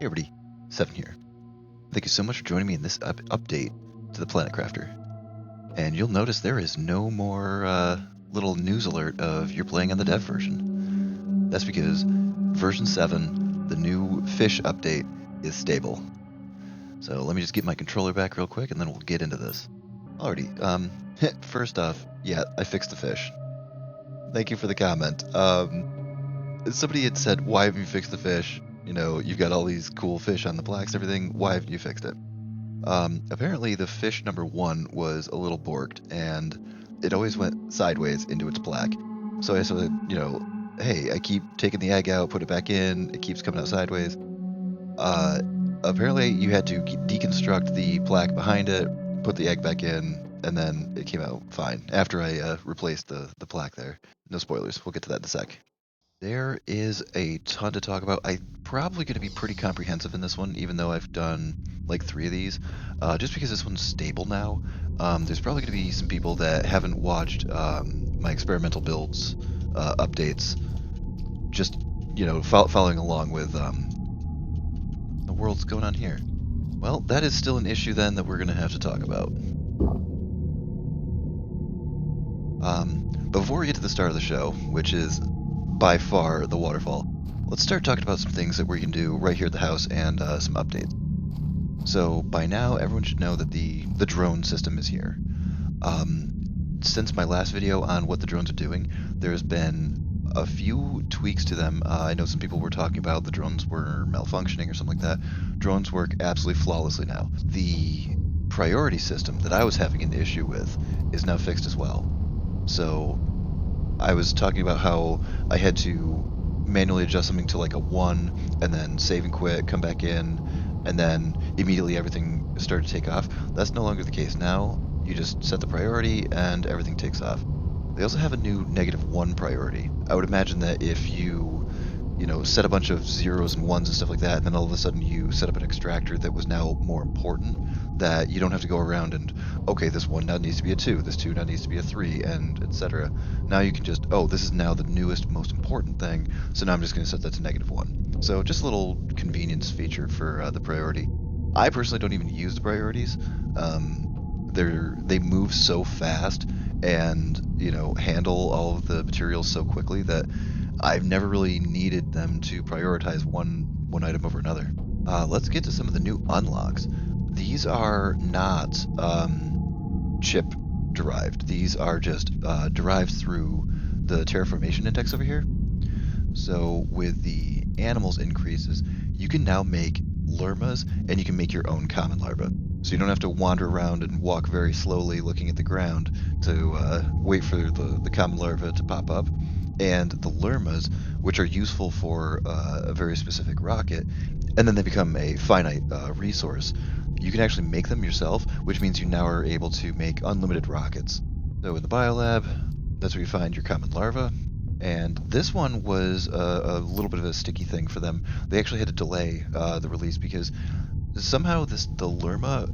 Hey everybody, Seven here. Thank you so much for joining me in this update to the Planet Crafter. And you'll notice there is no more little news alert of you're playing on the dev version. That's because version 7, the new fish update, is stable. So let me just get my controller back real quick and then we'll get into this. Alrighty, first off, yeah, I fixed the fish. Thank you for the comment. Somebody had said, why have you fixed the fish? You know, you've got all these cool fish on the plaques and everything. Why haven't you fixed it? Apparently the fish number 1 was a little borked and it always went sideways into its plaque. So I said, hey, I keep taking the egg out, put it back in, it keeps coming out sideways. Uh, Apparently you had to deconstruct the plaque behind it, put the egg back in, and then it came out fine after I replaced the plaque there. No spoilers, we'll get to that in a sec. There is a ton to talk about. I'm probably going to be pretty comprehensive in this one, even though I've done like 3 of these, just because this one's stable now. There's probably going to be some people that haven't watched my experimental builds updates, just, following along with the world's going on here. Well, that is still an issue then that we're going to have to talk about. But before we get to the start of the show, which is by far the waterfall, let's start talking about some things that we can do right here at the house and some updates. So by now, everyone should know that the drone system is here. Since my last video on what the drones are doing, there's been a few tweaks to them. I know some people were talking about the drones were malfunctioning or something like that. Drones work absolutely flawlessly now. The priority system that I was having an issue with is now fixed as well. So I was talking about how I had to manually adjust something to like a 1 and then save and quit, come back in, and then immediately everything started to take off. That's no longer the case now. You just set the priority and everything takes off. They also have a new -1 priority. I would imagine that if you set a bunch of zeros and ones and stuff like that, and then all of a sudden you set up an extractor that was now more important, that you don't have to go around and, okay, this 1 now needs to be a 2, this 2 now needs to be a 3, and etc. Now you can just, oh, this is now the newest, most important thing, so now I'm just going to set that to -1. So just a little convenience feature for the priority. I personally don't even use the priorities. They move so fast and handle all of the materials so quickly that I've never really needed them to prioritize one item over another. Let's get to some of the new unlocks. These are not chip derived. These are just derived through the terraformation index over here. So with the animals increases, you can now make lermas and you can make your own common larva. So you don't have to wander around and walk very slowly looking at the ground to wait for the common larva to pop up. And the lermas, which are useful for a very specific rocket, and then they become a finite resource, you can actually make them yourself, which means you now are able to make unlimited rockets. So in the biolab, that's where you find your common larva. And this one was a little bit of a sticky thing for them. They actually had to delay the release because somehow the lerma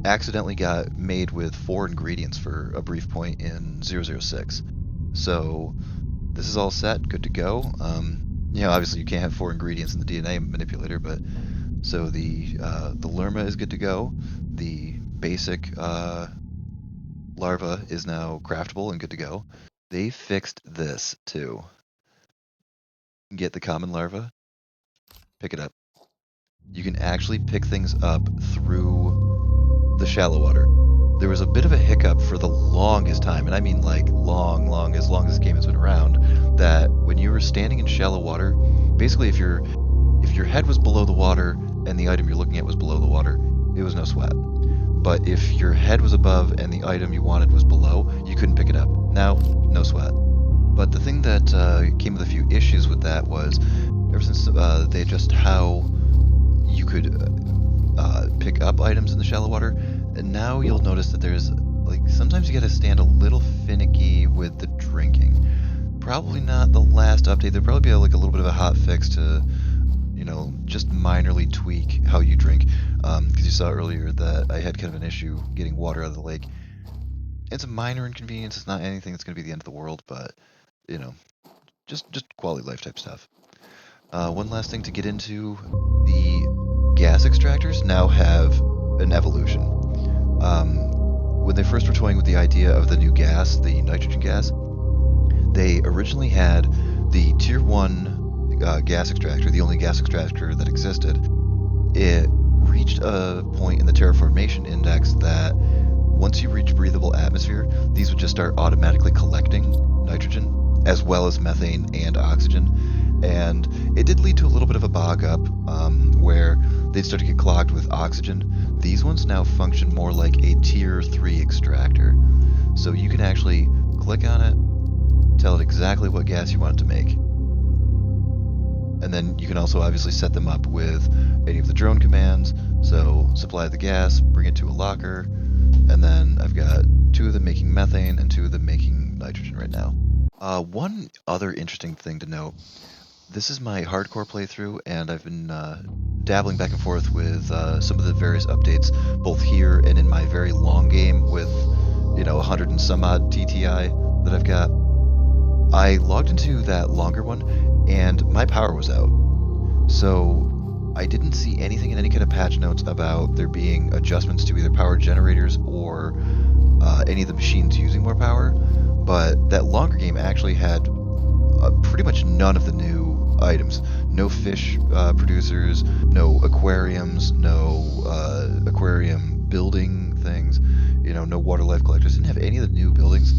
accidentally got made with 4 ingredients for a brief point in 006. So this is all set, good to go. Obviously you can't have 4 ingredients in the DNA manipulator, but so the lerma is good to go. The basic larva is now craftable and good to go. They fixed this too. You can get the common larva, pick it up. You can actually pick things up through the shallow water. There was a bit of a hiccup for the longest time, and I mean like long as this game has been around, that when you were standing in shallow water, basically if your head was below the water and the item you're looking at was below the water, it was no sweat. But if your head was above and the item you wanted was below, you couldn't pick it up. Now, no sweat. But the thing that came with a few issues with that was, ever since they adjusted how you could pick up items in the shallow water, and now you'll notice that there's, like, sometimes you gotta stand a little finicky with the drinking. Probably not the last update. There'll probably be like a little bit of a hot fix to, just minorly tweak how you drink. Because you saw earlier that I had kind of an issue getting water out of the lake. It's a minor inconvenience. It's not anything that's going to be the end of the world, but, just quality life type stuff. One last thing to get into, the gas extractors now have an evolution. When they first were toying with the idea of the new gas, the nitrogen gas, they originally had the Tier 1 gas extractor, the only gas extractor that existed. It reached a point in the terraformation index that once you reach breathable atmosphere, these would just start automatically collecting nitrogen, as well as methane and oxygen. And it did lead to a little bit of a bog up, where they'd start to get clogged with oxygen. These ones now function more like a Tier 3 extractor. So you can actually click on it, tell it exactly what gas you want it to make. And then you can also obviously set them up with any of the drone commands. So supply the gas, bring it to a locker, and then I've got 2 of them making methane and 2 of them making nitrogen right now. One other interesting thing to note, this is my hardcore playthrough, and I've been dabbling back and forth with some of the various updates, both here and in my very long game with, 100 and some odd TTI that I've got. I logged into that longer one, and my power was out. So I didn't see anything in any kind of patch notes about there being adjustments to either power generators or any of the machines using more power. But that longer game actually had pretty much none of the new items. No fish producers, no aquariums, no aquarium building things, no water life collectors. Didn't have any of the new buildings.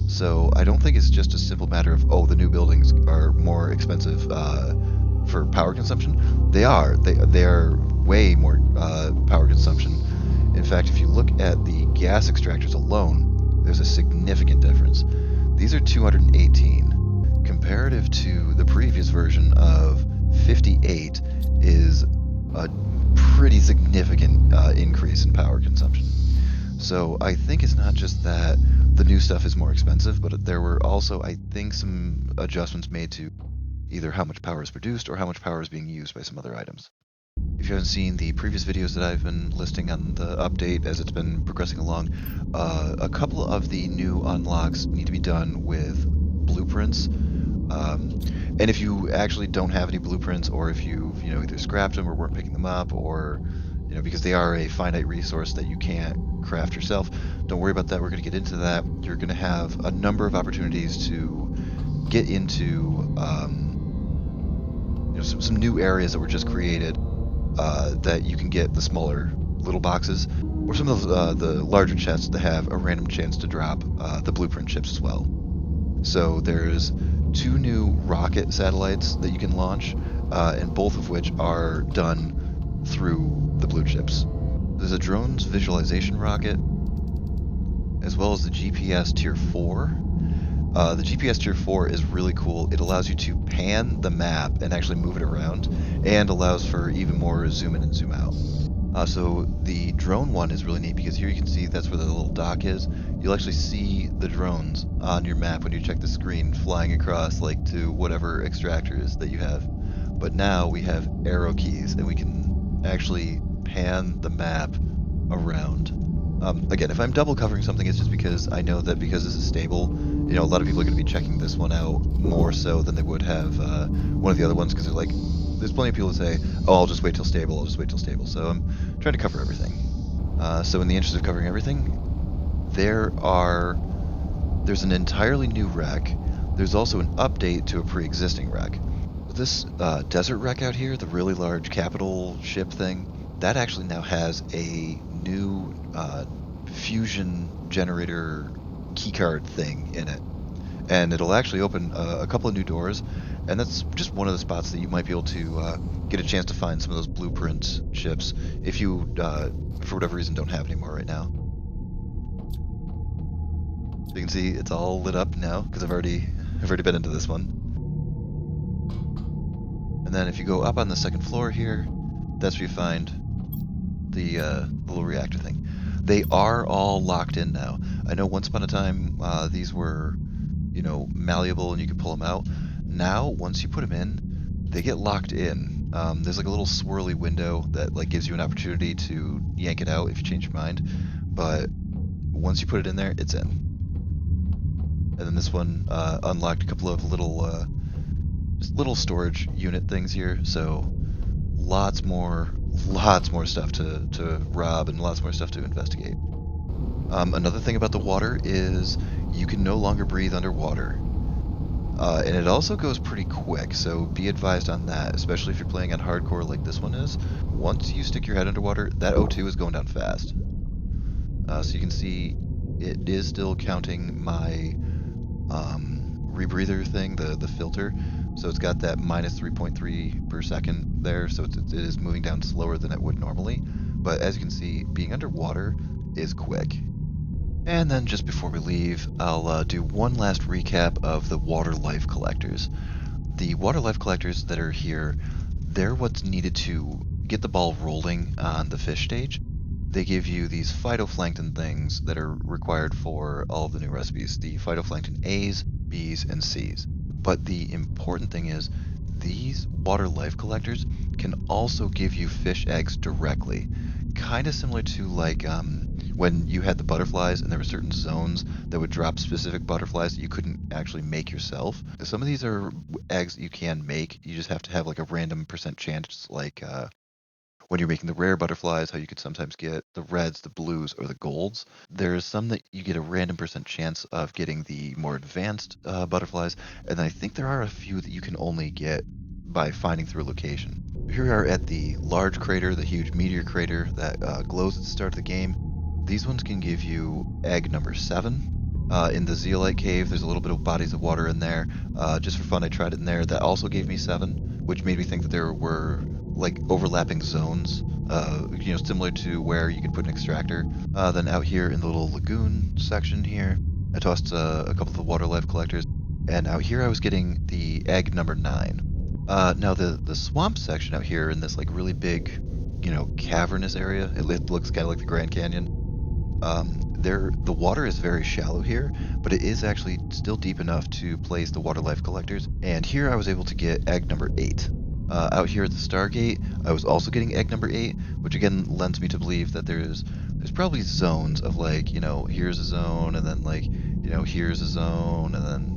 So I don't think it's just a simple matter of, the new buildings are more expensive for power consumption. They are. They are way more power consumption. In fact, if you look at the gas extractors alone, there's a significant difference. These are 218. Comparative to the previous version of 58 is a pretty significant increase in power consumption. So I think it's not just that the new stuff is more expensive, but there were also, I think, some adjustments made to either how much power is produced or how much power is being used by some other items. If you haven't seen the previous videos that I've been listing on the update as it's been progressing along, a couple of the new unlocks need to be done with blueprints. And if you actually don't have any blueprints, or if you've either scrapped them or weren't picking them up, or because they are a finite resource that you can't craft yourself, don't worry about that. We're going to get into that. You're going to have a number of opportunities to get into some new areas that were just created that you can get the smaller little boxes, or some of the larger chests that have a random chance to drop the blueprint chips as well. So there's 2 new rocket satellites that you can launch, and both of which are done through the blue chips. There's a drone's visualization rocket, as well as the GPS Tier 4. The GPS Tier 4 is really cool. It allows you to pan the map and actually move it around, and allows for even more zoom in and zoom out. So the drone one is really neat because here you can see that's where the little dock is. You'll actually see the drones on your map when you check the screen flying across to whatever extractors that you have. But now we have arrow keys and we can actually pan the map around. Again, if I'm double covering something, it's just because I know that because this is stable, a lot of people are going to be checking this one out more so than they would have one of the other ones, because they're like, there's plenty of people who say, I'll just wait till stable, I'll just wait till stable. So I'm trying to cover everything. So in the interest of covering everything, there's an entirely new wreck. There's also an update to a pre-existing wreck. This desert wreck out here, the really large capital ship thing, that actually now has a new fusion generator keycard thing in it. And it'll actually open a couple of new doors, and that's just one of the spots that you might be able to get a chance to find some of those blueprint ships if you, for whatever reason, don't have any more right now. So you can see it's all lit up now because I've already been into this one. And then if you go up on the second floor here, that's where you find the little reactor thing. They are all locked in now. I know once upon a time these were, malleable and you could pull them out. Now, once you put them in, they get locked in. There's a little swirly window that gives you an opportunity to yank it out if you change your mind. But once you put it in there, it's in. And then this one unlocked a couple of little storage unit things here. So lots more lots more stuff to rob and lots more stuff to investigate. Another thing about the water is you can no longer breathe underwater. And it also goes pretty quick, so be advised on that, especially if you're playing on hardcore like this one is. Once you stick your head underwater, that O2 is going down fast. So you can see it is still counting my rebreather thing, the filter. So it's got that minus 3.3 per second there, so it is moving down slower than it would normally. But as you can see, being underwater is quick. And then just before we leave, I'll do one last recap of the water life collectors. The water life collectors that are here, they're what's needed to get the ball rolling on the fish stage. They give you these phytoplankton things that are required for all of the new recipes, the phytoplankton A's, B's, and C's. But the important thing is, these water life collectors can also give you fish eggs directly. Kind of similar to like when you had the butterflies and there were certain zones that would drop specific butterflies that you couldn't actually make yourself. Some of these are eggs that you can make. You just have to have like a random percent chance, like when you're making the rare butterflies, how you could sometimes get the reds, the blues, or the golds. There's some that you get a random percent chance of getting the more advanced butterflies, and I think there are a few that you can only get by finding through a location. Here we are at the large crater, the huge meteor crater that glows at the start of the game. These ones can give you egg number 7. In the zeolite cave, there's a little bit of bodies of water in there. Just for fun, I tried it in there. That also gave me 7, which made me think that there were like overlapping zones, similar to where you could put an extractor. Then out here in the little lagoon section here, I tossed a couple of the water life collectors, and out here I was getting the egg number 9. Now the swamp section out here in this like really big, cavernous area, it looks kind of like the Grand Canyon. The water is very shallow here, but it is actually still deep enough to place the water life collectors. And here I was able to get egg number 8. Out here at the Stargate, I was also getting egg number 8, which again lends me to believe that there's probably zones of like, here's a zone, and then like, here's a zone, and then,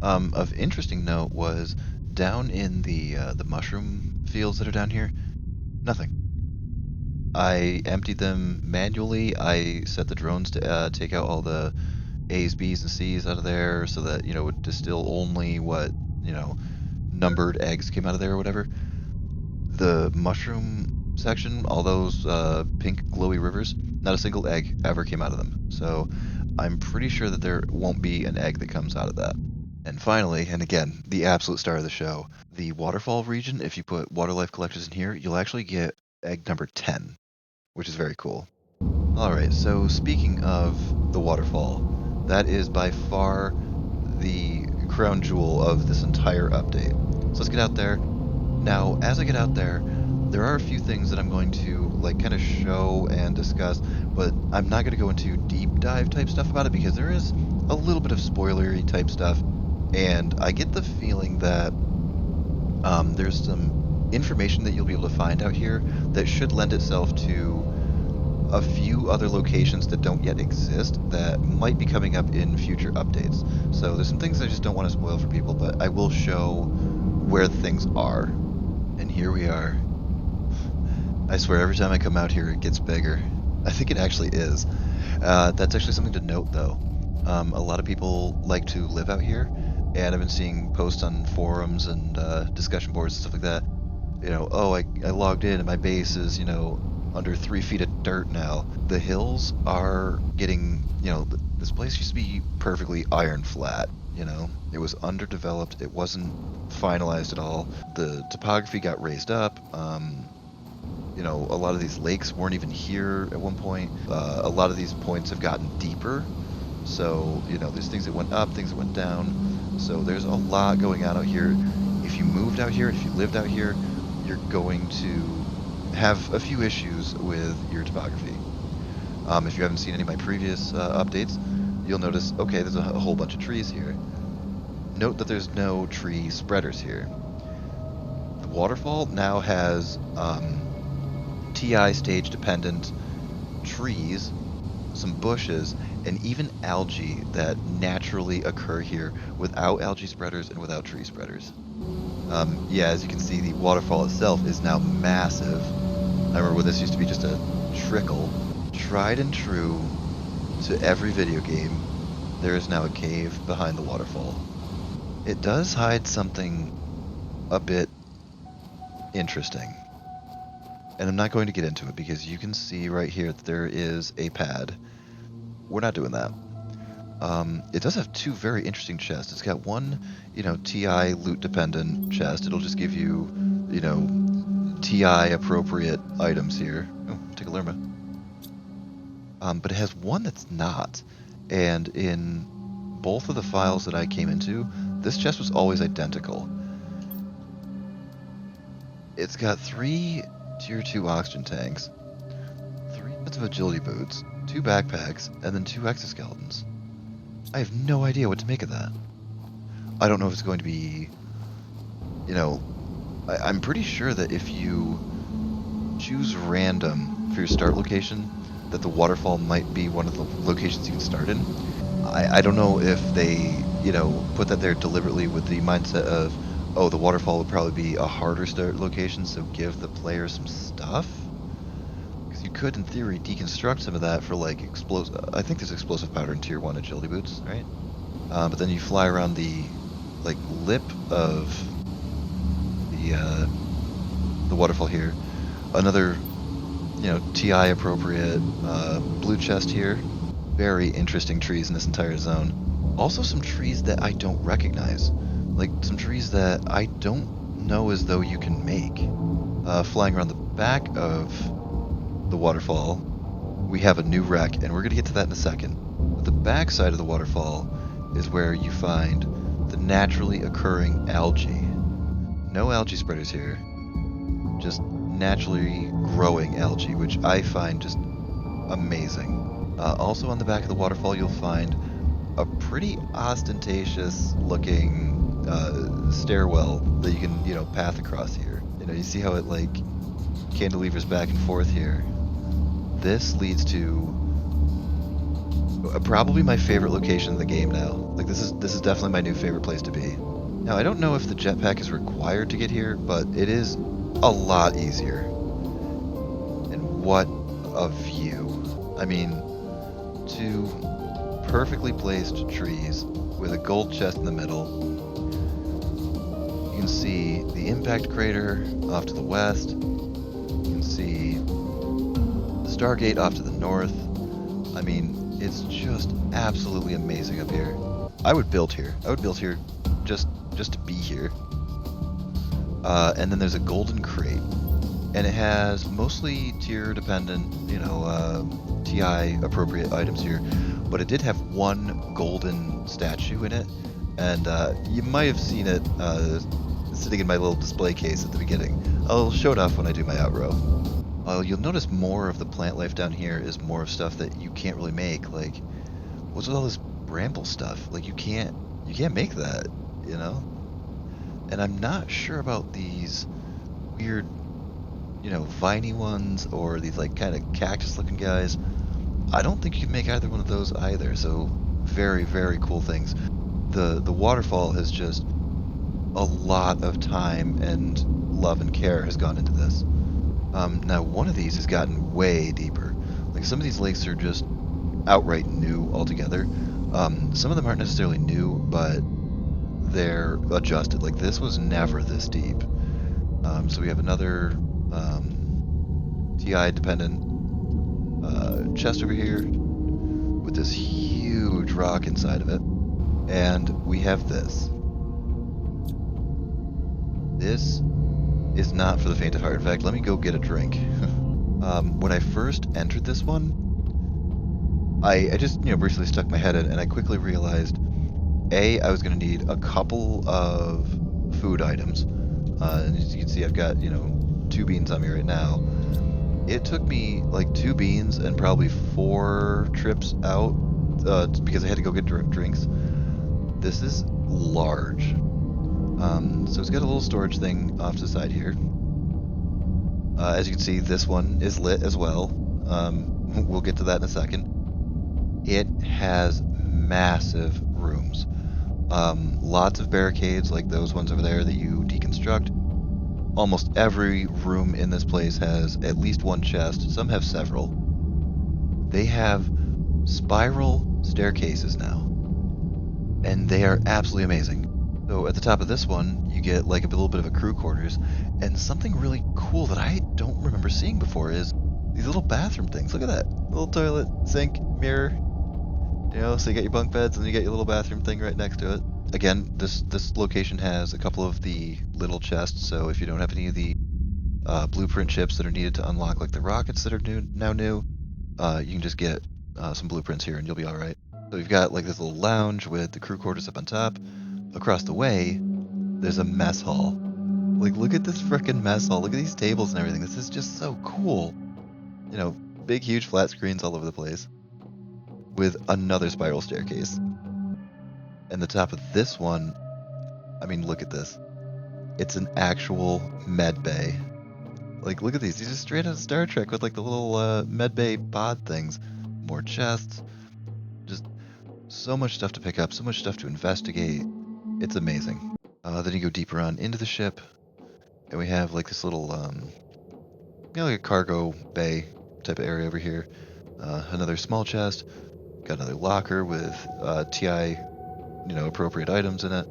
of interesting note was down in the mushroom fields that are down here, nothing. I emptied them manually. I set the drones to take out all the A's, B's, and C's out of there so that, it would distill only what, numbered eggs came out of there or whatever. The mushroom section, all those pink glowy rivers, not a single egg ever came out of them. So I'm pretty sure that there won't be an egg that comes out of that. And finally, and again, the absolute star of the show, the waterfall region, if you put water life collectors in here, you'll actually get egg number 10, which is very cool. Alright, so speaking of the waterfall, that is by far the crown jewel of this entire update. So let's get out there. Now, as I get out there, there are a few things that I'm going to like kind of show and discuss, but I'm not going to go into deep dive type stuff about it because there is a little bit of spoilery type stuff, and I get the feeling that there's some information that you'll be able to find out here that should lend itself to a few other locations that don't yet exist that might be coming up in future updates. So there's some things I just don't want to spoil for people, but I will show where things are. And here we are. I swear every time I come out here it gets bigger. I think it actually is. That's actually something to note though. A lot of people like to live out here, and I've been seeing posts on forums and discussion boards and stuff like that. I logged in and my base is, under 3 feet of dirt now. The hills are getting, this place used to be perfectly iron flat, It was underdeveloped. It wasn't finalized at all. The topography got raised up. A lot of these lakes weren't even here at one point. A lot of these points have gotten deeper. So, there's things that went up, things that went down. So there's a lot going on out here. If you moved out here, if you lived out here, you're going to have a few issues with your topography. If you haven't seen any of my previous updates, you'll notice, okay, there's a whole bunch of trees here. Note that there's no tree spreaders here. The waterfall now has TI stage dependent trees, some bushes, and even algae that naturally occur here without algae spreaders and without tree spreaders. Yeah, as you can see, the waterfall itself is now massive. I remember when this used to be just a trickle. Tried and true to every video game, there is now a cave behind the waterfall. It does hide something a bit interesting. And I'm not going to get into it because you can see right here that there is a pad. We're not doing that. It does have two very interesting chests. It's got one, TI loot dependent chest. It'll just give you, TI appropriate items here. Oh, take a Lerma. But it has one that's not. And in both of the files that I came into, this chest was always identical. It's got 3 tier 2 oxygen tanks, 3 sets of agility boots, 2 backpacks, and then 2 exoskeletons. I have no idea what to make of that. I don't know if it's going to be, I'm pretty sure that if you choose random for your start location, that the waterfall might be one of the locations you can start in. I don't know if they, put that there deliberately with the mindset of, oh, the waterfall would probably be a harder start location, so give the player some stuff. Because you could, in theory, deconstruct some of that for, like, I think there's explosive powder in Tier 1 agility boots, right? But then you fly around the, like, lip of the waterfall here. Another, TI appropriate blue chest here. Very interesting trees in this entire zone. Also some trees that I don't recognize. Like some trees that I don't know as though you can make. Flying around the back of the waterfall, we have a new wreck, and we're going to get to that in a second. But the back side of the waterfall is where you find the naturally occurring algae. No algae spreaders here, just naturally growing algae, which I find just amazing. Also on the back of the waterfall, you'll find a pretty ostentatious looking stairwell that you can, path across here. You see how it like cantilevers back and forth here. This leads to probably my favorite location in the game now. Like this is definitely my new favorite place to be. Now I don't know if the jetpack is required to get here, but it is a lot easier. And what a view. I mean, 2 perfectly placed trees with a gold chest in the middle. You can see the impact crater off to the west. You can see the Stargate off to the north. I mean, it's just absolutely amazing up here. I would build here. I would build here just to be here. And then there's a golden crate. And it has mostly tier dependent, TI appropriate items here, but it did have 1 golden statue in it, and you might have seen it sitting in my little display case at the beginning. I'll show it off when I do my outro. You'll notice more of the plant life down here is more of stuff that you can't really make. Like, what's with all this bramble stuff? Like, you can't make that, And I'm not sure about these weird, viney ones or these like kind of cactus looking guys. I don't think you can make either one of those either, so very, very cool things. The waterfall has just a lot of time and love and care has gone into this. Now one of these has gotten way deeper. Like some of these lakes are just outright new altogether. Some of them aren't necessarily new, but they're adjusted. Like this was never this deep. So we have another TI dependent chest over here with this huge rock inside of it, and we have this. This is not for the faint of heart. In fact, let me go get a drink. When I first entered this one, I just briefly stuck my head in, and I quickly realized I was going to need a couple of food items, and as you can see I've got 2 beans on me right now. It took me like 2 beans and probably 4 trips out because I had to go get drinks. This is large. So it's got a little storage thing off to the side here. As you can see, this one is lit as well. We'll get to that in a second. It has massive rooms. Lots of barricades like those ones over there that you deconstruct. almost every room in this place has at least one chest. Some have several. They have spiral staircases now, and they are absolutely amazing. So at the top of this one, you get like a little bit of a crew quarters, and something really cool that I don't remember seeing before is these little bathroom things. Look at that. Little toilet, sink, mirror, so you got your bunk beds and you got your little bathroom thing right next to it. Again, this location has a couple of the little chests, so if you don't have any of the blueprint chips that are needed to unlock like the rockets that are new, you can just get some blueprints here and you'll be all right. So you've got like this little lounge with the crew quarters up on top. Across the way, there's a mess hall. Like, look at this frickin' mess hall. Look at these tables and everything. This is just so cool. Big, huge flat screens all over the place with another spiral staircase. And the top of this one, I mean, look at this. It's an actual med bay. Like, look at these. These are straight out of Star Trek with like the little med bay pod things. More chests. Just so much stuff to pick up, so much stuff to investigate. It's amazing. Then you go deeper on into the ship, and we have like this little, like a cargo bay type of area over here. Another small chest. Got another locker with TI, appropriate items in it.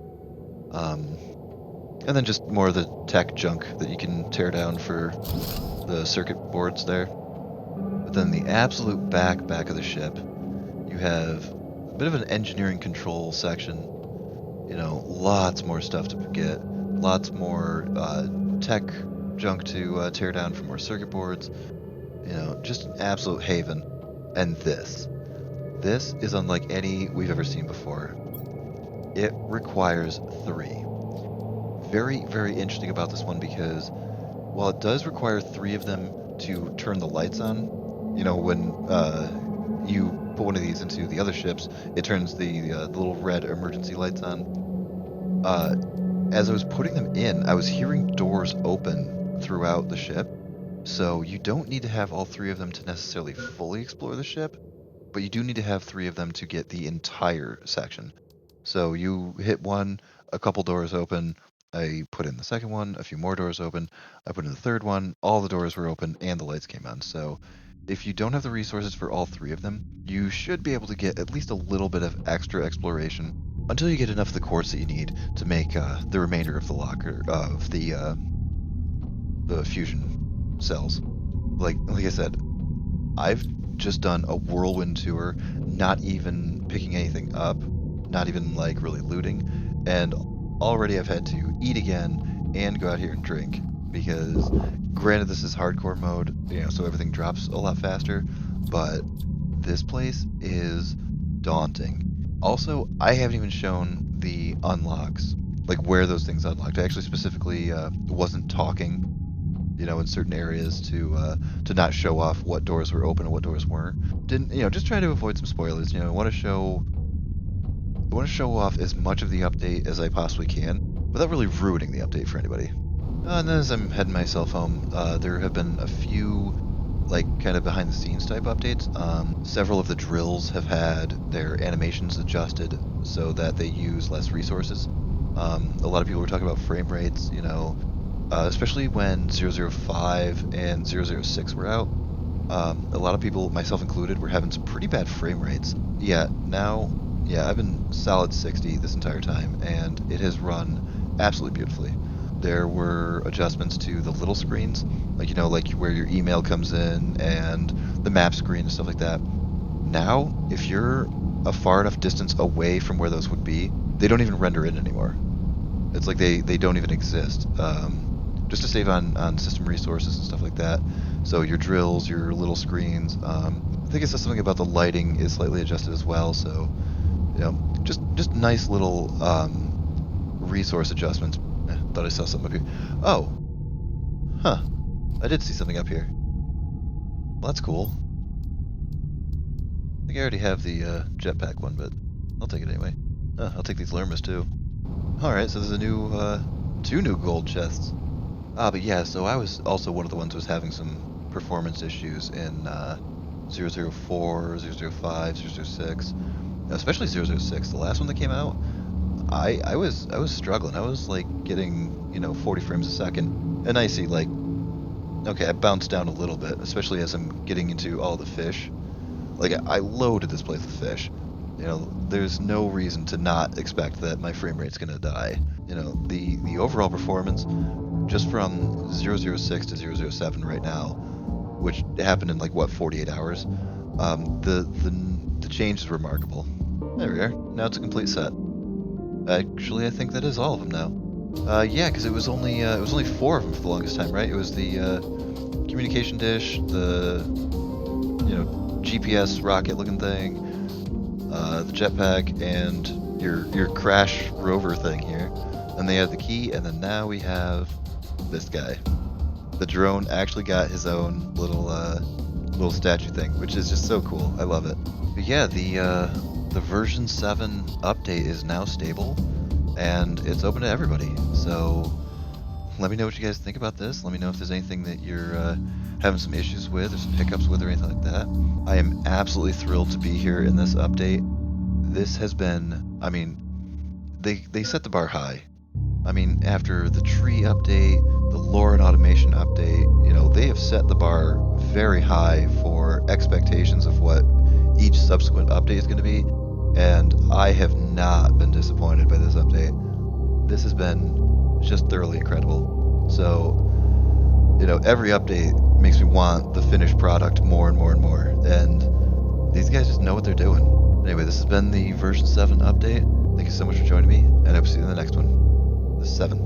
And then just more of the tech junk that you can tear down for the circuit boards there. But then the absolute back of the ship, you have a bit of an engineering control section. Lots more stuff to get, lots more tech junk to tear down for more circuit boards. Just an absolute haven. And this is unlike any we've ever seen before. It requires 3. Very, very interesting about this one because while it does require 3 of them to turn the lights on, when you put one of these into the other ships, it turns the little red emergency lights on. As I was putting them in, I was hearing doors open throughout the ship. So you don't need to have all 3 of them to necessarily fully explore the ship, but you do need to have 3 of them to get the entire section. So you hit one, a couple doors open, I put in the second one, a few more doors open, I put in the third one, all the doors were open, and the lights came on. So if you don't have the resources for all 3 of them, you should be able to get at least a little bit of extra exploration until you get enough of the quartz that you need to make the remainder of the locker of the fusion cells. Like I said, I've just done a whirlwind tour, not even picking anything up, not even like really looting, and already I've had to eat again and go out here and drink because granted this is hardcore mode, so everything drops a lot faster, but this place is daunting. Also, I haven't even shown the unlocks, like where those things unlocked. I actually specifically wasn't talking in certain areas to not show off what doors were open and what doors weren't. Didn't just trying to avoid some spoilers. I want to show off as much of the update as I possibly can without really ruining the update for anybody. And then as I'm heading myself home, there have been a few like kind of behind the scenes type updates. Several of the drills have had their animations adjusted so that they use less resources. A lot of people were talking about frame rates, especially when 005 and 006 were out. A lot of people, myself included, were having some pretty bad frame rates. I've been solid 60 this entire time, and it has run absolutely beautifully. There were adjustments to the little screens, like where your email comes in and the map screen and stuff like that. Now, if you're a far enough distance away from where those would be, they don't even render in anymore. It's like they don't even exist. Just to save on system resources and stuff like that. So your drills, your little screens. I think it says something about the lighting is slightly adjusted as well. So, just nice little resource adjustments. Thought I saw something up here. Oh, huh. I did see something up here. Well, that's cool. I think I already have the jetpack one, but I'll take it anyway. I'll take these lermas too. Alright, so there's a new, 2 new gold chests. But yeah, so I was also one of the ones who was having some performance issues in 004, 005, 006, especially 006, the last one that came out. I was struggling. I was like getting 40 frames a second, and I see like okay, I bounced down a little bit, especially as I'm getting into all the fish. Like I loaded this place with fish. There's no reason to not expect that my frame rate's gonna die. The overall performance just from 006 to 007 right now, which happened in like what 48 hours. The change is remarkable. There we are. Now it's a complete set. Actually, I think that is all of them now. Yeah, because it was only four of them for the longest time, right? It was the communication dish, the GPS rocket looking thing, the jetpack, and your crash rover thing here. And they have the key, and then now we have this guy. The drone actually got his own little statue thing, which is just so cool. I love it. But yeah, the version 7 update is now stable, and it's open to everybody. So let me know what you guys think about this. Let me know if there's anything that you're having some issues with or some hiccups with or anything like that. I am absolutely thrilled to be here in this update. This has been, I mean, they set the bar high. I mean, after the tree update, the lore and automation update, they have set the bar very high for expectations of what each subsequent update is going to be, and I have not been disappointed by this update. This has been just thoroughly incredible. So, every update makes me want the finished product more and more and more, and these guys just know what they're doing. Anyway, this has been the version 7 update. Thank you so much for joining me, and I hope to see you in the next one. The 7.